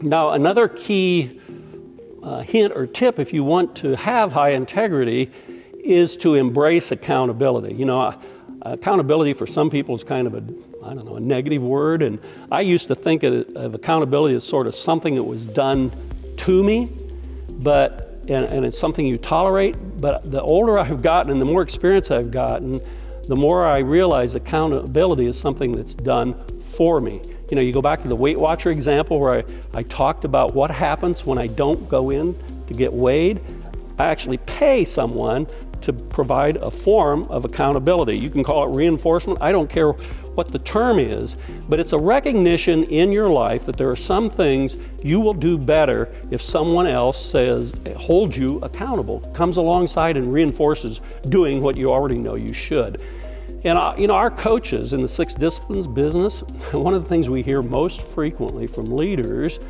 Now, another key hint or tip if you want to have high integrity is to embrace accountability. You know, accountability for some people is kind of a negative word, and I used to think of accountability as sort of something that was done to me, and it's something you tolerate. But the older I've gotten and the more experience I've gotten, the more I realize accountability is something that's done for me. You know, you go back to the Weight Watcher example where I talked about what happens when I don't go in to get weighed. I actually pay someone to provide a form of accountability. You can call it reinforcement. I don't care what the term is, but it's a recognition in your life that there are some things you will do better if someone else holds you accountable, comes alongside and reinforces doing what you already know you should. And our coaches in the 6 disciplines business, one of the things we hear most frequently from leaders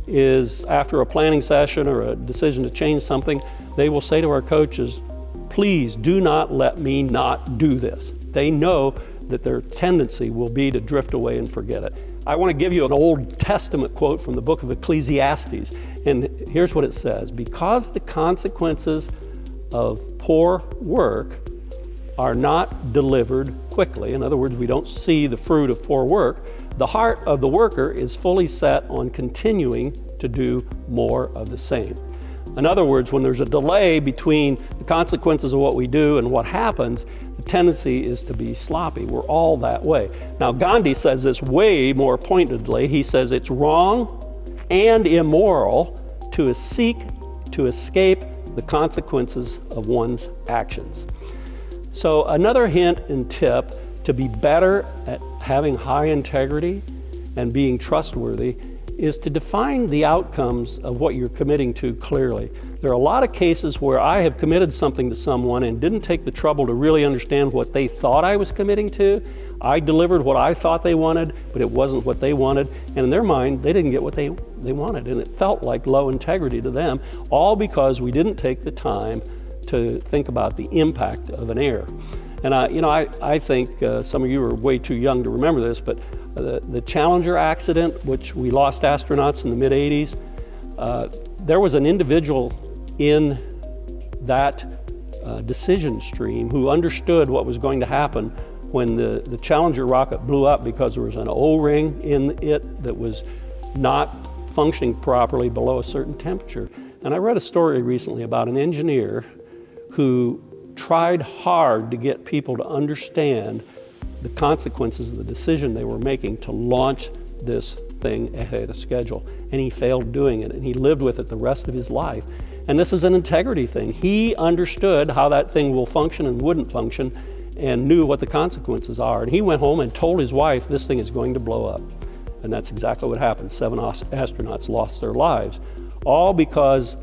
is after a planning session or a decision to change something, they will say to our coaches, please do not let me not do this. They know that their tendency will be to drift away and forget it. I want to give you an Old Testament quote from the book of Ecclesiastes, and here's what it says: because the consequences of poor work are not delivered quickly, in other words, we don't see the fruit of poor work, the heart of the worker is fully set on continuing to do more of the same. In other words, when there's a delay between the consequences of what we do and what happens, the tendency is to be sloppy. We're all that way. Now, Gandhi says this way more pointedly. He says it's wrong and immoral to seek to escape the consequences of one's actions. So another hint and tip to be better at having high integrity and being trustworthy is to define the outcomes of what you're committing to clearly. There are a lot of cases where I have committed something to someone and didn't take the trouble to really understand what they thought I was committing to. I delivered what I thought they wanted, but it wasn't what they wanted. And in their mind, they didn't get what they wanted. And it felt like low integrity to them, all because we didn't take the time to think about the impact of an error. And I think some of you are way too young to remember this, but the Challenger accident, which we lost astronauts in the mid-'80s, there was an individual in that decision stream who understood what was going to happen when the Challenger rocket blew up, because there was an O-ring in it that was not functioning properly below a certain temperature. And I read a story recently about an engineer who tried hard to get people to understand the consequences of the decision they were making to launch this thing ahead of schedule. And he failed doing it, and he lived with it the rest of his life. And this is an integrity thing. He understood how that thing will function and wouldn't function and knew what the consequences are. And he went home and told his wife, this thing is going to blow up. And that's exactly what happened. 7 astronauts lost their lives, all because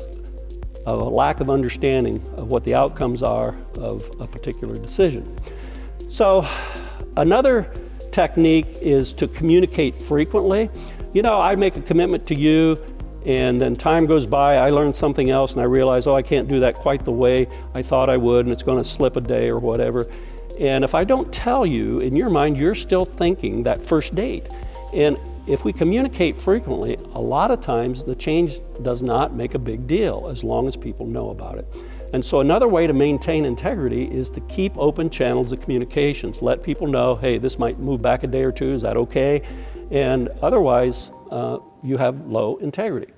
of a lack of understanding of what the outcomes are of a particular decision. So another technique is to communicate frequently. You know, I make a commitment to you, and then time goes by, I learn something else, and I realize, I can't do that quite the way I thought I would, and it's going to slip a day or whatever. And if I don't tell you, in your mind, you're still thinking that first date. And if we communicate frequently, a lot of times the change does not make a big deal as long as people know about it. And so another way to maintain integrity is to keep open channels of communications. Let people know, hey, this might move back a day or two, is that okay? And otherwise, you have low integrity.